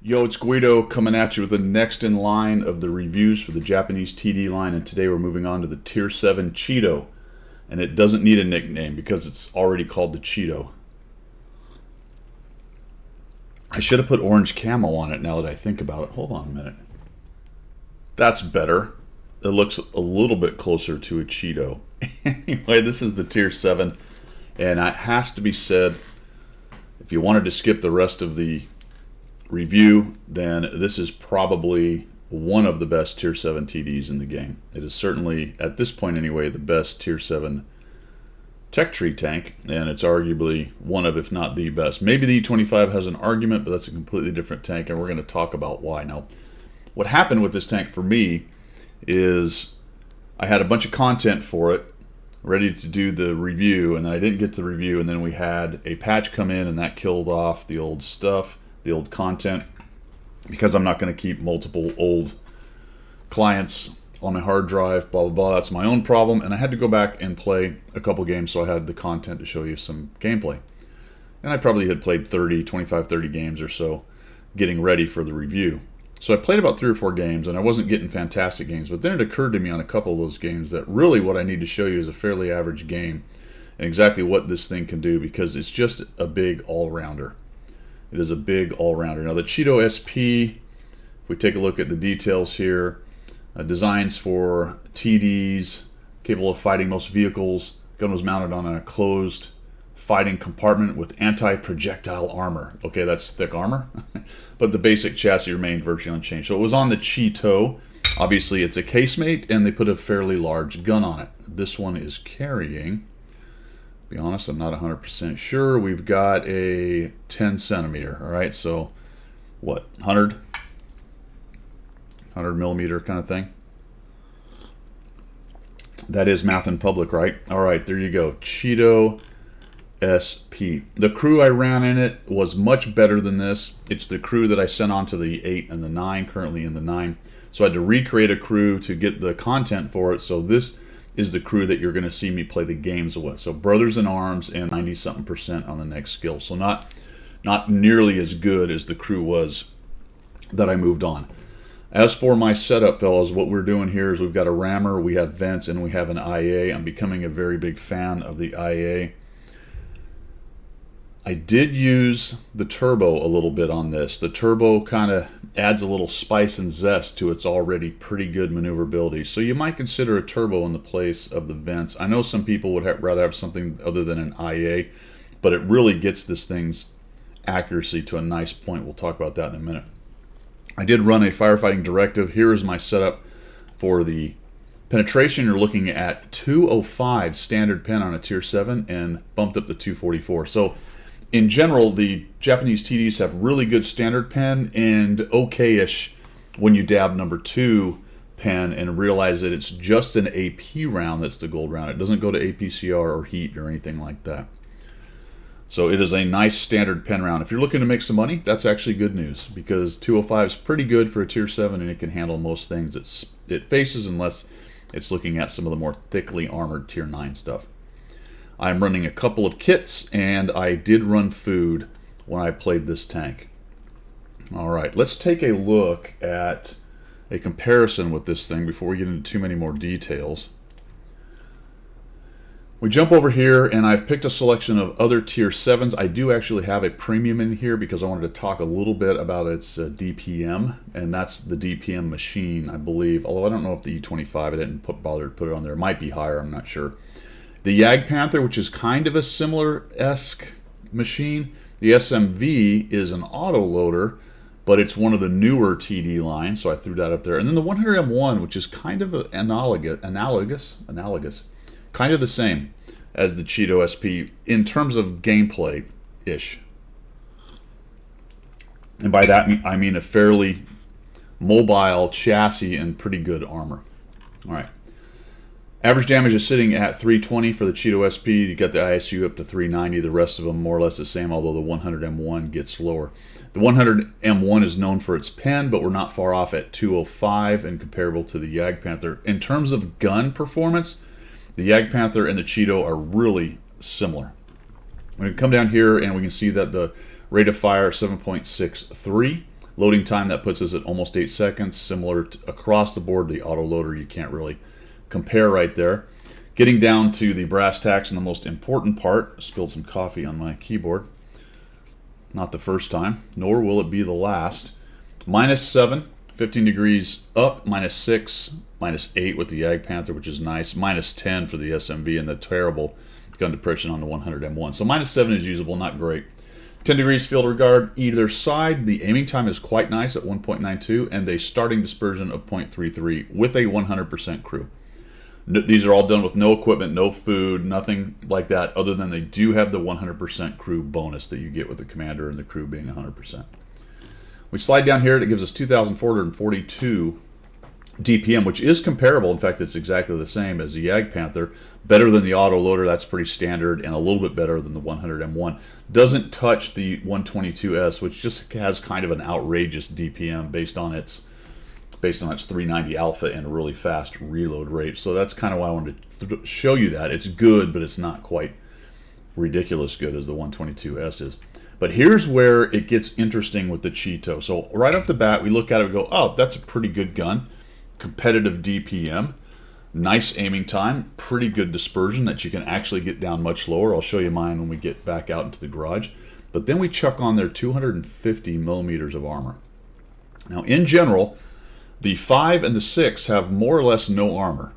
Yo, it's Guido coming at you with the next in line of the reviews for the Japanese TD line, and today we're moving on to the Tier 7 Cheeto. And it doesn't need a nickname because it's already called the Cheeto. I should have put orange camo on it now that I think about it. Hold on a minute. That's better. It looks a little bit closer to a Cheeto. Anyway, this is the Tier 7, and it has to be said, if you wanted to skip the rest of the review, then this is probably one of the best Tier 7 TDs in the game. It is certainly, at this point anyway, the best Tier 7 tech tree tank, and it's arguably one of, if not the best. Maybe the E25 has an argument, but that's a completely different tank, and we're going to talk about why. Now, what happened with this tank for me is I had a bunch of content for it, ready to do the review, and then I didn't get to the review, and then we had a patch come in, and that killed off the old stuff, the old content, because I'm not going to keep multiple old clients on my hard drive, blah, blah, blah. That's my own problem, and I had to go back and play a couple games, so I had the content to show you some gameplay. And I probably had played 25, 30 games or so getting ready for the review. So I played about 3 or 4 games, and I wasn't getting fantastic games, but then it occurred to me on a couple of those games that really what I need to show you is a fairly average game and exactly what this thing can do, because it's just a big all-rounder. It is a big all-rounder. Now the Cheeto SP, if we take a look at the details here, designs for TDs, capable of fighting most vehicles. Gun was mounted on a closed fighting compartment with anti-projectile armor. Okay, that's thick armor, but the basic chassis remained virtually unchanged. So it was on the Cheeto. Obviously it's a casemate, and they put a fairly large gun on it. This one is carrying, to be honest, I'm not 100% sure. We've got a 10 centimeter, all right, so what, 100 millimeter kind of thing. That is math in public, right? All right, there you go. Cheeto SP. The crew I ran in it was much better than this. It's the crew that I sent on to the 8 and the 9, currently in the 9. So I had to recreate a crew to get the content for it. So this is the crew that you're going to see me play the games with. So Brothers in Arms and 90-something% on the next skill. So not nearly as good as the crew was that I moved on. As for my setup, fellas, what we're doing here is we've got a rammer, we have vents, and we have an IA. I'm becoming a very big fan of the IA. I did use the turbo a little bit on this. The turbo kind of adds a little spice and zest to its already pretty good maneuverability. So you might consider a turbo in the place of the vents. I know some people would rather have something other than an IA, but it really gets this thing's accuracy to a nice point. We'll talk about that in a minute. I did run a firefighting directive. Here is my setup for the penetration. You're looking at 205 standard pen on a Tier 7 and bumped up to 244. So in general, the Japanese TDs have really good standard pen and okay-ish when you dab number 2 pen and realize that it's just an AP round that's the gold round. It doesn't go to APCR or heat or anything like that. So it is a nice standard pen round. If you're looking to make some money, that's actually good news, because 205 is pretty good for a Tier 7, and it can handle most things it faces, unless it's looking at some of the more thickly armored Tier 9 stuff. I'm running a couple of kits, and I did run food when I played this tank. All right, let's take a look at a comparison with this thing before we get into too many more details. We jump over here, and I've picked a selection of other Tier 7s. I do actually have a premium in here because I wanted to talk a little bit about its DPM, and that's the DPM machine, I believe. Although I don't know if the E25, I didn't bother to put it on there. It might be higher, I'm not sure. The Jagdpanther, which is kind of a similar-esque machine. The SMV is an autoloader, but it's one of the newer TD lines, so I threw that up there. And then the 100M1, which is kind of analogous, kind of the same as the Cheeto SP in terms of gameplay-ish. And by that I mean a fairly mobile chassis and pretty good armor. All right. Average damage is sitting at 320 for the Cheeto SP. You got the ISU up to 390. The rest of them more or less the same, although the 100M1 gets lower. The 100M1 is known for its pen, but we're not far off at 205 and comparable to the Jagdpanther. In terms of gun performance, the Jagdpanther and the Cheeto are really similar. We can come down here and we can see that the rate of fire is 7.63. Loading time, that puts us at almost 8 seconds. Similar to across the board, the auto loader, you can't really compare right there. Getting down to the brass tacks and the most important part, spilled some coffee on my keyboard. Not the first time, nor will it be the last. -7, 15 degrees up, -6, -8 with the Yag Panther, which is nice, -10 for the SMV and the terrible gun depression on the 100M1. So -7 is usable, not great. 10 degrees field of regard either side. The aiming time is quite nice at 1.92 and a starting dispersion of 0.33 with a 100% crew. These are all done with no equipment, no food, nothing like that, other than they do have the 100% crew bonus that you get with the commander and the crew being 100%. We slide down here, it gives us 2,442 DPM, which is comparable. In fact, it's exactly the same as the Yag Panther. Better than the auto loader, that's pretty standard, and a little bit better than the 100M1. Doesn't touch the 122S, which just has kind of an outrageous DPM based on its 390 alpha and a really fast reload rate. So that's kind of why I wanted to show you that. It's good, but it's not quite ridiculous good as the 122S is. But here's where it gets interesting with the Cheeto. So right off the bat, we look at it and go, oh, that's a pretty good gun. Competitive DPM, nice aiming time, pretty good dispersion that you can actually get down much lower. I'll show you mine when we get back out into the garage. But then we chuck on there 250 millimeters of armor. Now, in general, the 5 and the 6 have more or less no armor.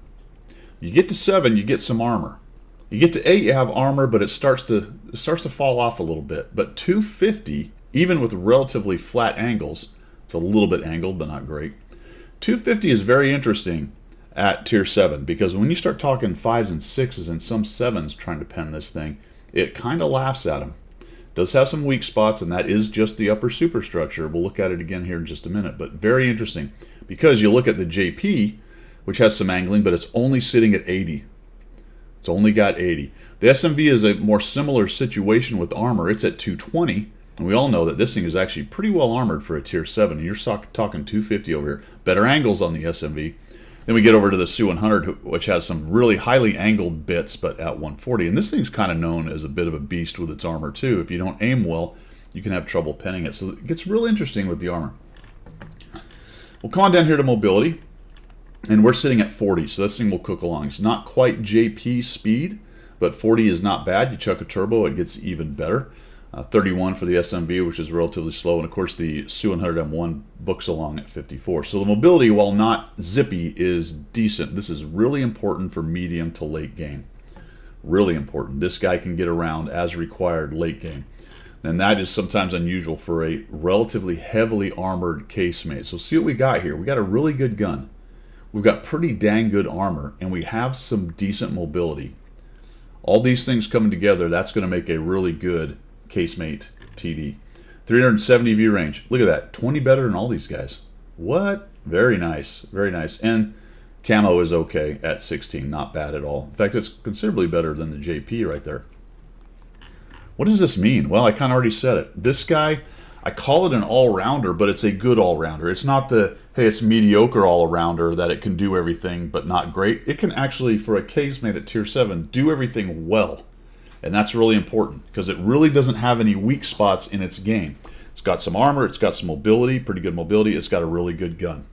You get to 7, you get some armor. You get to 8, you have armor, but it starts to fall off a little bit. But 250, even with relatively flat angles, it's a little bit angled, but not great. 250 is very interesting at tier 7 because when you start talking 5s and 6s and some 7s trying to pen this thing, it kind of laughs at them. Does have some weak spots, and that is just the upper superstructure. We'll look at it again here in just a minute, but very interesting because you look at the JP, which has some angling, but it's only sitting at 80. It's only got 80. The SMV is a more similar situation with armor. It's at 220, and we all know that this thing is actually pretty well armored for a tier 7, and you're talking 250 over here. Better angles on the SMV. Then we get over to the Su-100, which has some really highly angled bits, but at 140. And this thing's kind of known as a bit of a beast with its armor, too. If you don't aim well, you can have trouble penning it. So it gets real interesting with the armor. We'll come on down here to mobility, and we're sitting at 40, so this thing will cook along. It's not quite JP speed, but 40 is not bad. You chuck a turbo, it gets even better. 31 for the SMV, which is relatively slow, and of course the Su-100M1 books along at 54. So the mobility, while not zippy, is decent. This is really important for medium to late game. Really important. This guy can get around as required late game. And that is sometimes unusual for a relatively heavily armored casemate. So see what we got here. We got a really good gun. We've got pretty dang good armor, and we have some decent mobility. All these things coming together, that's going to make a really good casemate TD. 370 view range. Look at that. 20 better than all these guys. What? Very nice. Very nice. And camo is okay at 16. Not bad at all. In fact, it's considerably better than the JP right there. What does this mean? Well, I kind of already said it. This guy, I call it an all-rounder, but it's a good all-rounder. It's not the, hey, it's mediocre all-rounder that it can do everything but not great. It can actually, for a casemate at tier 7, do everything well. And that's really important because it really doesn't have any weak spots in its game. It's got some armor, it's got some mobility, pretty good mobility, it's got a really good gun.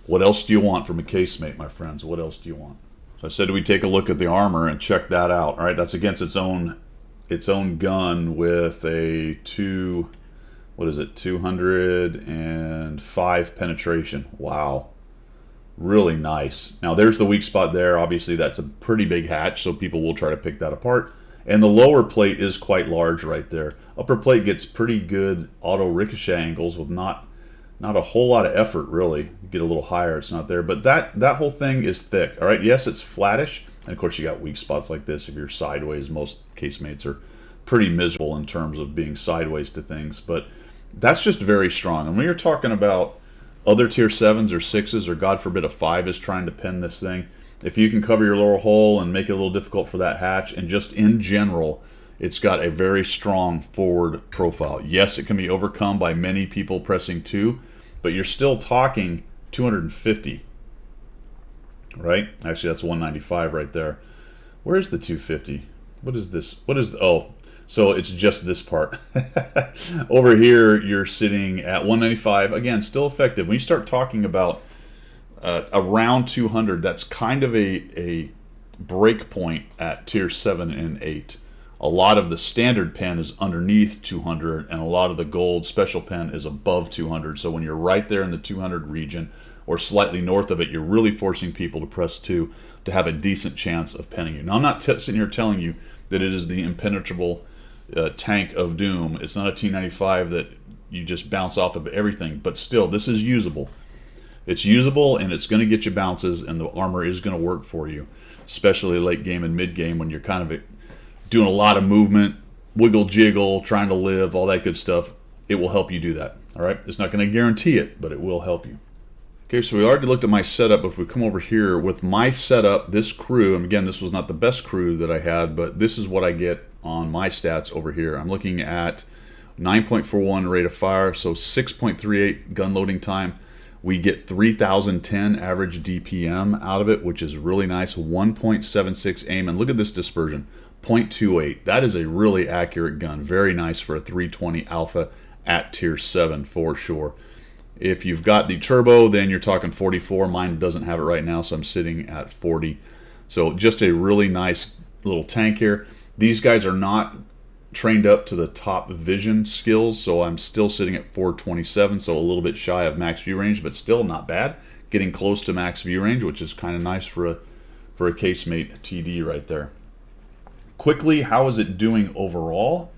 What else do you want from a casemate, my friends? What else do you want? So I said we take a look at the armor and check that out. All right, that's against its own gun with a 205 penetration. Wow. Really nice. Now there's the weak spot there. Obviously that's a pretty big hatch, so people will try to pick that apart. And the lower plate is quite large right there. Upper plate gets pretty good auto ricochet angles with not a whole lot of effort really. You get a little higher, it's not there. But that whole thing is thick. All right, yes, it's flattish. And of course you got weak spots like this. If you're sideways, most casemates are pretty miserable in terms of being sideways to things. But that's just very strong. And when you're talking about other tier 7s or 6s, or God forbid a 5 is trying to pen this thing, if you can cover your lower hole and make it a little difficult for that hatch, and just in general, it's got a very strong forward profile. Yes, it can be overcome by many people pressing 2, but you're still talking 250, right? Actually, that's 195 right there. Where is the 250? What is this? Oh, So it's just this part. Over here, you're sitting at 195. Again, still effective. When you start talking about around 200, that's kind of a break point at tier 7 and 8. A lot of the standard pen is underneath 200, and a lot of the gold special pen is above 200. So when you're right there in the 200 region or slightly north of it, you're really forcing people to press 2 to have a decent chance of penning you. Now, I'm not sitting here telling you that it is the impenetrable tank of doom. It's not a T95 that you just bounce off of everything, but still, this is usable. It's usable, and it's going to get you bounces, and the armor is going to work for you, especially late game and mid game when you're kind of doing a lot of movement, wiggle, jiggle, trying to live, all that good stuff. It will help you do that. All right, it's not going to guarantee it, but it will help you. Okay, so we already looked at my setup, but if we come over here with my setup, this crew, and again, this was not the best crew that I had, but this is what I get on my stats over here. I'm looking at 9.41 rate of fire, so 6.38 gun loading time. We get 3,010 average DPM out of it, which is really nice. 1.76 aim, and look at this dispersion, 0.28. That is a really accurate gun. Very nice for a 320 alpha at tier 7 for sure. If you've got the turbo, then you're talking 44. Mine doesn't have it right now, so I'm sitting at 40. So just a really nice little tank here. These guys are not trained up to the top vision skills, so I'm still sitting at 427, so a little bit shy of max view range, but still not bad. Getting close to max view range, which is kind of nice for a casemate TD right there. Quickly, how is it doing overall?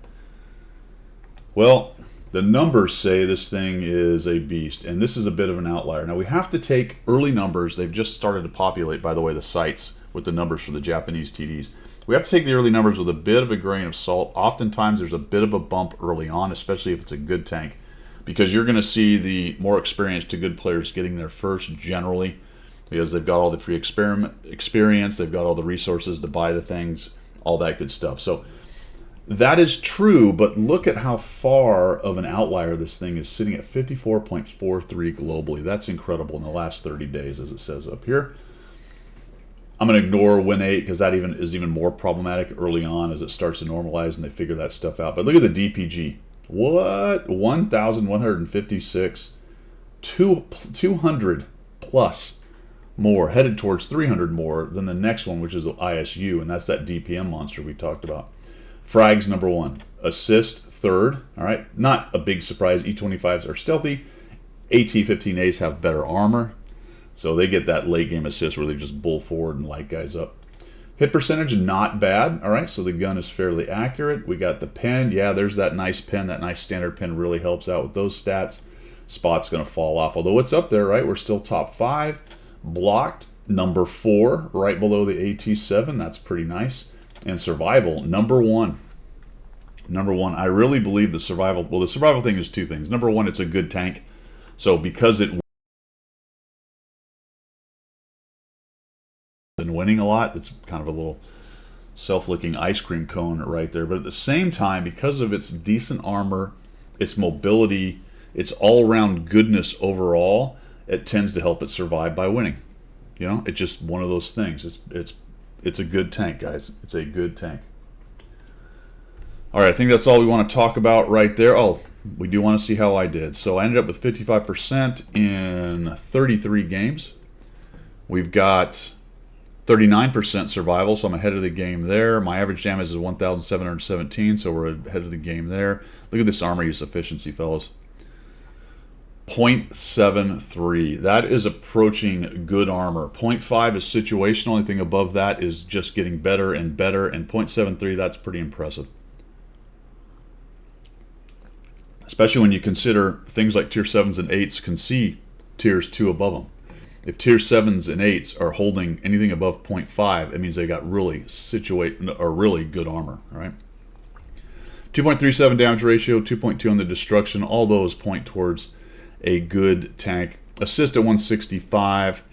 Well, the numbers say this thing is a beast, and this is a bit of an outlier. Now, we have to take early numbers. They've just started to populate, by the way, the sites with the numbers for the Japanese TDs. We have to take the early numbers with a bit of a grain of salt. Oftentimes, there's a bit of a bump early on, especially if it's a good tank, because you're going to see the more experienced to good players getting there first generally, because they've got all the free experience, they've got all the resources to buy the things, all that good stuff. So that is true, but look at how far of an outlier this thing is, sitting at 54.43 globally. That's incredible in the last 30 days, as it says up here. I'm going to ignore Win 8 because that is even more problematic early on as it starts to normalize and they figure that stuff out. But look at the DPG. What? 1,156. 200 plus more, headed towards 300 more than the next one, which is the ISU, and that's that DPM monster we talked about. Frags number 1. Assist third. All right, not a big surprise. E25s are stealthy. AT-15As have better armor, so they get that late game assist where they just bull forward and light guys up. Hit percentage, not bad. All right, so the gun is fairly accurate. We got the pen. Yeah, there's that nice pen. That nice standard pen really helps out with those stats. Spot's going to fall off, although it's up there, right? We're still top 5. Blocked, number 4, right below the AT7. That's pretty nice. And survival, number 1. Number 1. I really believe the survival, well, the survival thing is two things. Number 1, it's a good tank. So because it been winning a lot, it's kind of a little self-licking ice cream cone right there. But at the same time, because of its decent armor, its mobility, its all-around goodness overall, it tends to help it survive by winning. You know, it's just one of those things. It's a good tank, guys. It's a good tank. All right, I think that's all we want to talk about right there. Oh, we do want to see how I did. So I ended up with 55% in 33 games. We've got 39% survival, so I'm ahead of the game there. My average damage is 1,717, so we're ahead of the game there. Look at this armor use efficiency, fellas. 0.73. That is approaching good armor. 0.5 is situational. Anything above that is just getting better and better. And 0.73, that's pretty impressive. Especially when you consider things like tier 7s and 8s can see tiers 2 above them. If tier 7s and 8s are holding anything above 0.5, it means they got really really good armor, right? 2.37 damage ratio, 2.2 on the destruction. All those point towards a good tank. Assist at 165,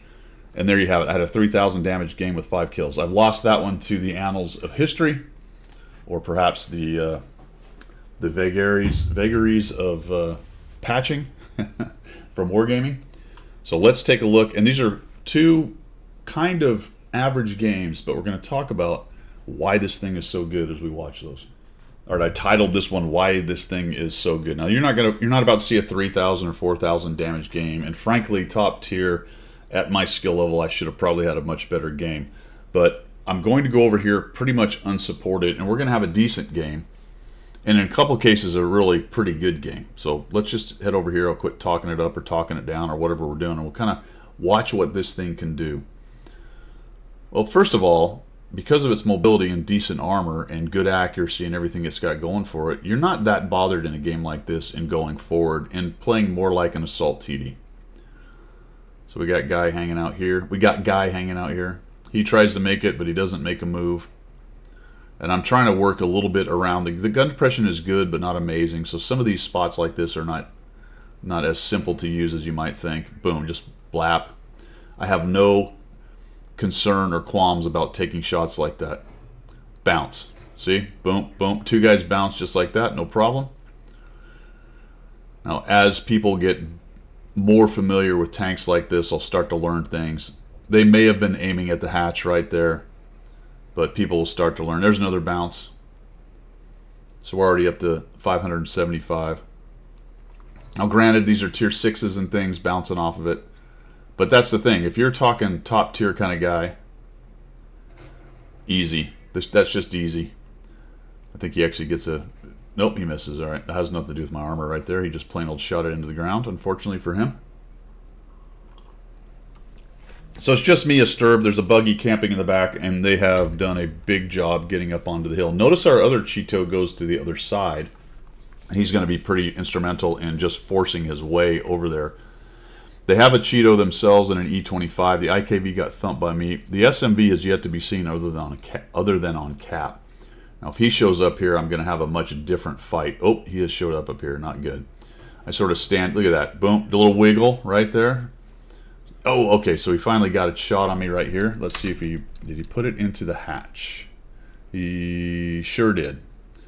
and there you have it. I had a 3,000 damage game with 5 kills. I've lost that one to the annals of history, or perhaps the vagaries of patching from wargaming. So let's take a look, and these are two kind of average games, but we're going to talk about why this thing is so good as we watch those. All right, I titled this one "Why This Thing Is So Good." Now you're not about to see a 3,000 or 4,000 damage game, and frankly, top tier at my skill level, I should have probably had a much better game. But I'm going to go over here pretty much unsupported, and we're going to have a decent game, and in a couple cases, a really pretty good game. So let's just head over here. I'll quit talking it up or talking it down or whatever we're doing, and we'll kind of watch what this thing can do. Well, first of all, because of its mobility and decent armor and good accuracy and everything it's got going for it, you're not that bothered in a game like this in going forward and playing more like an assault TD. So we got guy hanging out here. He tries to make it, but he doesn't make a move. And I'm trying to work a little bit around. The gun depression is good, but not amazing. So some of these spots like this are not as simple to use as you might think. Boom, just blap. I have no concern or qualms about taking shots like that. Bounce. See? Boom, boom. Two guys bounce just like that. No problem. Now, as people get more familiar with tanks like this, I'll start to learn things. They may have been aiming at the hatch right there, but people will start to learn. There's another bounce. So we're already up to 575. Now, granted, these are tier 6s and things bouncing off of it. But that's the thing. If you're talking top tier kind of guy, easy. That's just easy. I think he actually gets a... Nope, he misses. All right, that has nothing to do with my armor right there. He just plain old shot it into the ground, unfortunately for him. So it's just me, a Sturb. There's a buggy camping in the back, and they have done a big job getting up onto the hill. Notice our other Cheeto goes to the other side. He's going to be pretty instrumental in just forcing his way over there. They have a Cheeto themselves and an E25. The IKV got thumped by me. The SMV is yet to be seen other than on cap. Now, if he shows up here, I'm going to have a much different fight. Oh, he has showed up here. Not good. I sort of stand. Look at that. Boom. The little wiggle right there. Oh, okay. So he finally got a shot on me right here. Let's see if did he put it into the hatch. He sure did.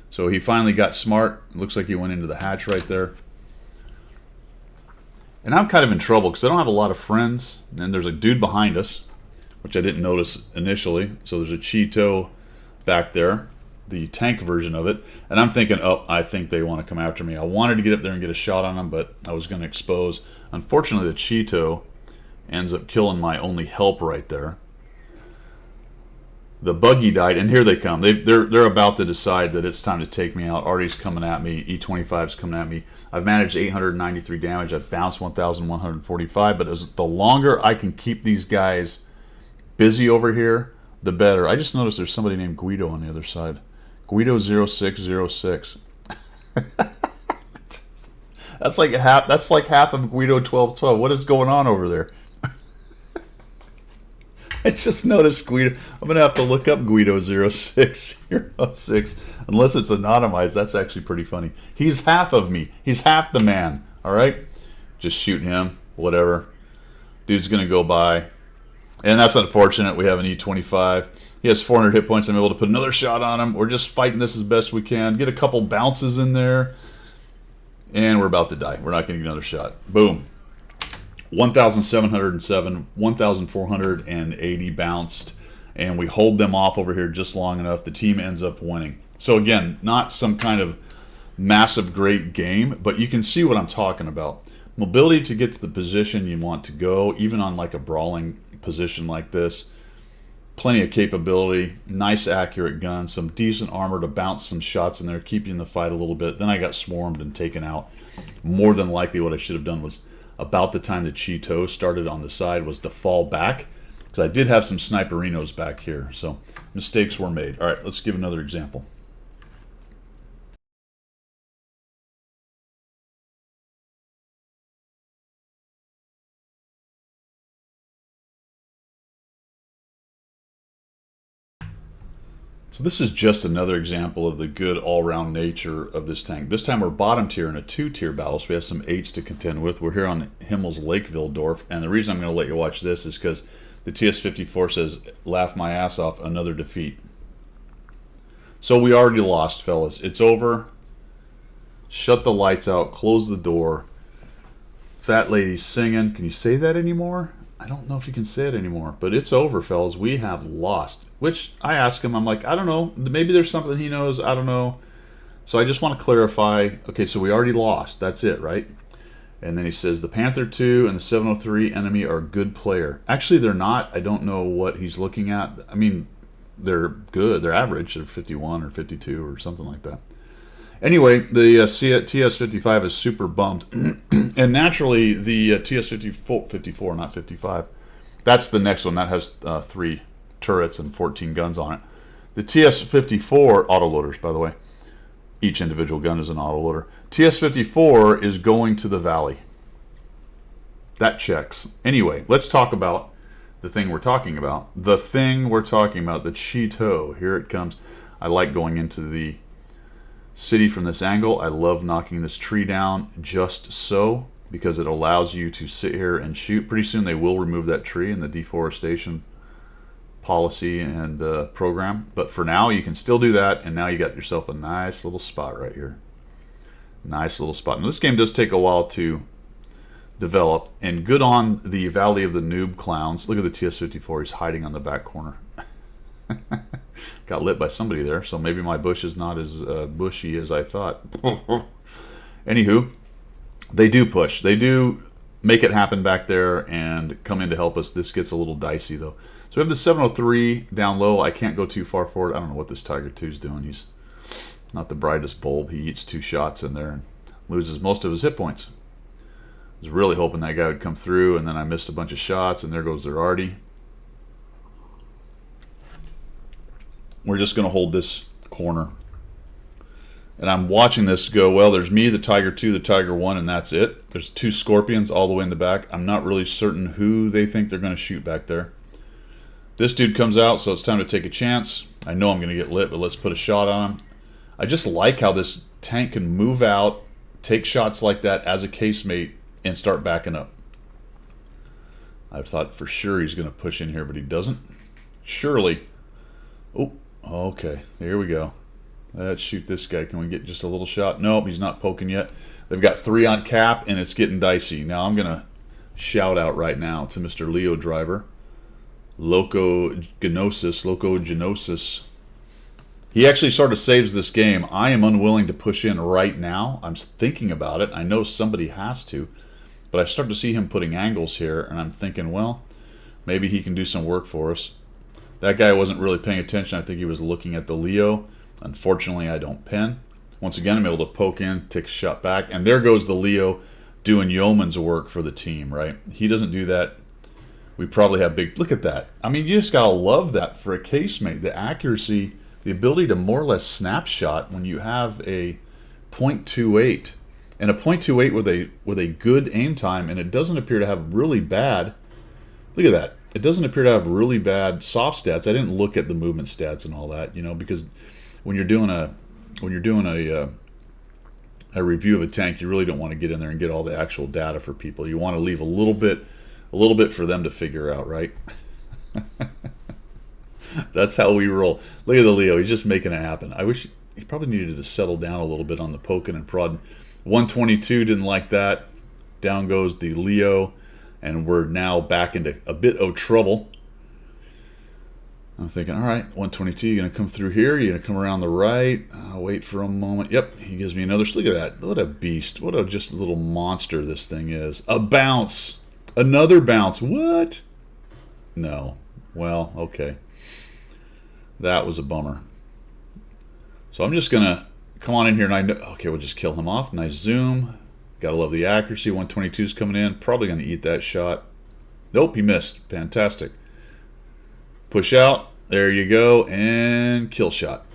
So he finally got smart. Looks like he went into the hatch right there. And I'm kind of in trouble because I don't have a lot of friends. And there's a dude behind us, which I didn't notice initially. So there's a Cheeto back there, the tank version of it. And I'm thinking, oh, I think they want to come after me. I wanted to get up there and get a shot on them, but I was going to expose. Unfortunately, the Cheeto ends up killing my only help right there. The buggy died, and here they come. They're about to decide that it's time to take me out. Artie's coming at me. E25's coming at me. I've managed 893 damage. I've bounced 1,145. But the longer I can keep these guys busy over here, the better. I just noticed there's somebody named Guido on the other side. Guido 0606. That's like half of Guido 1212. What is going on over there? I just noticed Guido. I'm going to have to look up Guido 0606. Unless it's anonymized, that's actually pretty funny. He's half of me. He's half the man. All right? Just shoot him. Whatever. Dude's going to go by. And that's unfortunate. We have an E25. He has 400 hit points. I'm able to put another shot on him. We're just fighting this as best we can. Get a couple bounces in there. And we're about to die. We're not going to get another shot. Boom. 1,707, 1,480 bounced, and we hold them off over here just long enough. The team ends up winning. So again, not some kind of massive great game, but you can see what I'm talking about. Mobility to get to the position you want to go, even on like a brawling position like this. Plenty of capability, nice accurate gun, some decent armor to bounce some shots in there, keep you in the fight a little bit. Then I got swarmed and taken out. More than likely what I should have done was, about the time the Cheeto started on the side, was to fall back, because I did have some sniperinos back here. So mistakes were made. All right, let's give another example. So this is just another example of the good all-round nature of this tank. This time we're bottom tier in a 2-tier battle, so we have some 8s to contend with. We're here on Himmel's Lakeville Dorf, and the reason I'm going to let you watch this is because the TS-54 says, laugh my ass off, another defeat. So we already lost, fellas. It's over. Shut the lights out. Close the door. Fat lady's singing. Can you say that anymore? I don't know if you can say it anymore, but it's over, fellas. We have lost. Which I ask him, I'm like, I don't know. Maybe there's something he knows. I don't know. So I just want to clarify. Okay, so we already lost. That's it, right? And then he says the Panther 2 and the 703 enemy are good player. Actually, they're not. I don't know what he's looking at. I mean, they're good. They're average. They're 51 or 52 or something like that. Anyway, the TS-55 is super bummed. And naturally, the TS-54, not 55, that's the next one. That has 3 turrets and 14 guns on it. The TS-54, autoloaders, by the way. Each individual gun is an autoloader. TS-54 is going to the valley. That checks. Anyway, let's talk about the thing we're talking about. The thing we're talking about, the Cheeto. Here it comes. I like going into the city from this angle. I love knocking this tree down just so, because it allows you to sit here and shoot. Pretty soon they will remove that tree in the deforestation policy and program, but for now you can still do that, and now you got yourself a nice little spot right here. Nice little spot. Now this game does take a while to develop, and good on the Valley of the Noob Clowns. Look at the TS-54, he's hiding on the back corner. Got lit by somebody there, so maybe my bush is not as bushy as I thought. Anywho, they do push. They do make it happen back there and come in to help us. This gets a little dicey though. So we have the 703 down low. I can't go too far forward. I don't know what this Tiger 2 is doing. He's not the brightest bulb. He eats 2 shots in there and loses most of his hit points. I was really hoping that guy would come through, and then I missed a bunch of shots, and there goes their arty. We're just going to hold this corner. And I'm watching this go, well, there's me, the Tiger 2, the Tiger 1, and that's it. There's 2 Scorpions all the way in the back. I'm not really certain who they think they're going to shoot back there. This dude comes out, so it's time to take a chance. I know I'm going to get lit, but let's put a shot on him. I just like how this tank can move out, take shots like that as a casemate, and start backing up. I thought for sure he's going to push in here, but he doesn't. Surely. Oh, okay. Here we go. Let's shoot this guy. Can we get just a little shot? Nope, he's not poking yet. They've got 3 on cap, and it's getting dicey. Now I'm going to shout out right now to Mr. Leo Driver. Loco Genosis. He actually sort of saves this game. I am unwilling to push in right now. I'm thinking about it. I know somebody has to. But I start to see him putting angles here, and I'm thinking, well, maybe he can do some work for us. That guy wasn't really paying attention. I think he was looking at the Leo. Unfortunately, I don't pen. Once again, I'm able to poke in, take a shot back, and there goes the Leo doing yeoman's work for the team, right? He doesn't do that. We probably have big... Look at that. I mean, you just got to love that for a casemate. The accuracy, the ability to more or less snapshot when you have a .28. And a .28 with a good aim time, and it doesn't appear to have really bad... Look at that. It doesn't appear to have really bad soft stats. I didn't look at the movement stats and all that, you know, because when you're doing a review of a tank, you really don't want to get in there and get all the actual data for people. You want to leave a little bit for them to figure out, right? That's how we roll. Look at the Leo. He's just making it happen. I wish he probably needed to settle down a little bit on the poking and prodding. 122 didn't like that. Down goes the Leo, and we're now back into a bit of trouble. I'm thinking, all right, 122, you're going to come through here. You're going to come around the right. I'll wait for a moment. Yep, he gives me another. Look at that. What a beast. What a just little monster this thing is. A bounce. Another bounce. What? No. Well, okay. That was a bummer. So I'm just going to come on in here, and I know, okay, we'll just kill him off. Nice zoom. Got to love the accuracy. 122 is coming in. Probably going to eat that shot. Nope, he missed. Fantastic. Push out. There you go. And kill shot.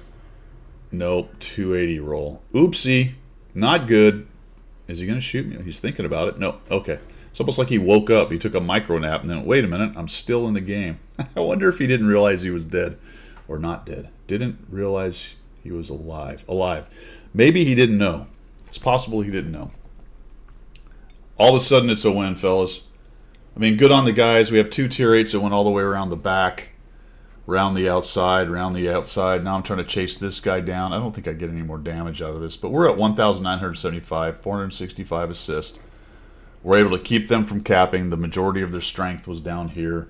Nope. 280 roll. Oopsie. Not good. Is he going to shoot me? He's thinking about it. No. Okay. It's almost like he woke up. He took a micro nap and then, wait a minute, I'm still in the game. I wonder if he didn't realize he was dead or not dead. Didn't realize he was alive. Alive. Maybe he didn't know. It's possible he didn't know. All of a sudden, it's a win, fellas. I mean, good on the guys. We have 2 tier 8s that went all the way around the back. Round the outside, round the outside. Now I'm trying to chase this guy down. I don't think I get any more damage out of this, but we're at 1,975, 465 assists. We're able to keep them from capping. The majority of their strength was down here.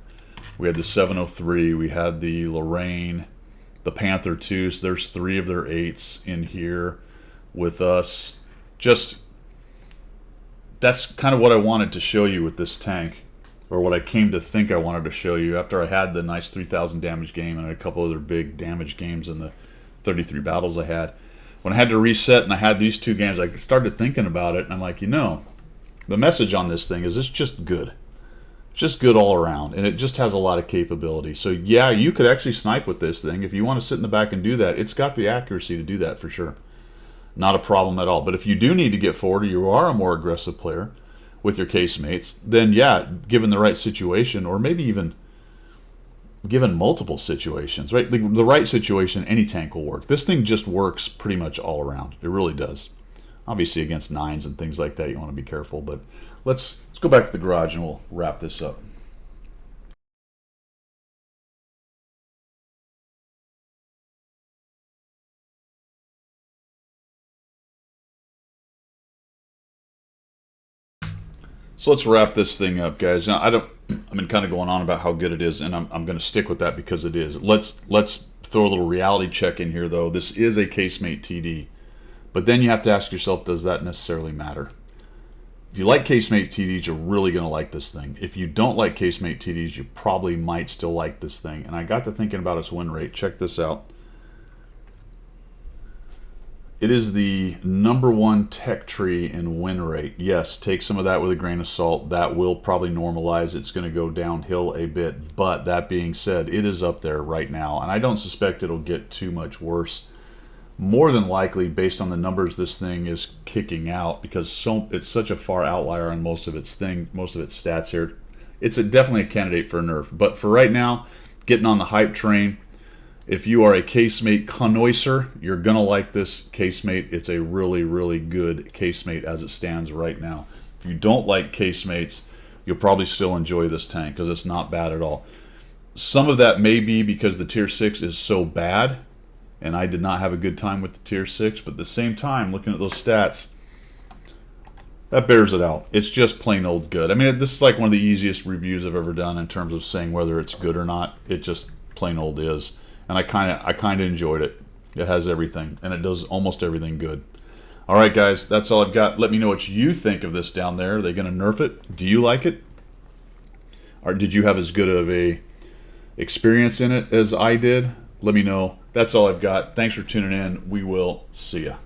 We had the 703, we had the Lorraine, the Panther 2, so there's 3 of their 8s in here. with us. Just, that's kind of what I wanted to show you with this tank, or what I came to think I wanted to show you after I had the nice 3,000 damage game and a couple other big damage games in the 33 battles I had. When I had to reset and I had these two games, I started thinking about it, and I'm like, you know, the message on this thing is it's just good. It's just good all around, and it just has a lot of capability. So yeah, you could actually snipe with this thing. If you want to sit in the back and do that, it's got the accuracy to do that for sure. Not a problem at all. But if you do need to get forward, or you are a more aggressive player with your casemates, then yeah, given the right situation, or maybe even given multiple situations, right? The right situation, any tank will work. This thing just works pretty much all around. It really does. Obviously against 9s and things like that, you want to be careful. But let's go back to the garage and we'll wrap this up. So let's wrap this thing up, guys. Now, I've been kind of going on about how good it is, and I'm going to stick with that because it is. Let's throw a little reality check in here, though. This is a casemate TD, but then you have to ask yourself, does that necessarily matter? If you like casemate TDs, you're really going to like this thing. If you don't like casemate TDs, you probably might still like this thing. And I got to thinking about its win rate. Check this out. It is the #1 tech tree in win rate. Yes, take some of that with a grain of salt. That will probably normalize. It's going to go downhill a bit. But that being said, it is up there right now. And I don't suspect it'll get too much worse. More than likely, based on the numbers this thing is kicking out, because it's such a far outlier on most of its stats here. It's definitely a candidate for a nerf. But for right now, getting on the hype train. If you are a casemate connoisseur, you're going to like this casemate. It's a really, really good casemate as it stands right now. If you don't like casemates, you'll probably still enjoy this tank because it's not bad at all. Some of that may be because the tier 6 is so bad, and I did not have a good time with the tier 6, but at the same time, looking at those stats, that bears it out. It's just plain old good. I mean, this is like one of the easiest reviews I've ever done in terms of saying whether it's good or not. It just plain old is. And I kind of enjoyed it. It has everything, and it does almost everything good. All right, guys, that's all I've got. Let me know what you think of this down there. Are they going to nerf it? Do you like it? Or did you have as good of a experience in it as I did? Let me know. That's all I've got. Thanks for tuning in. We will see ya.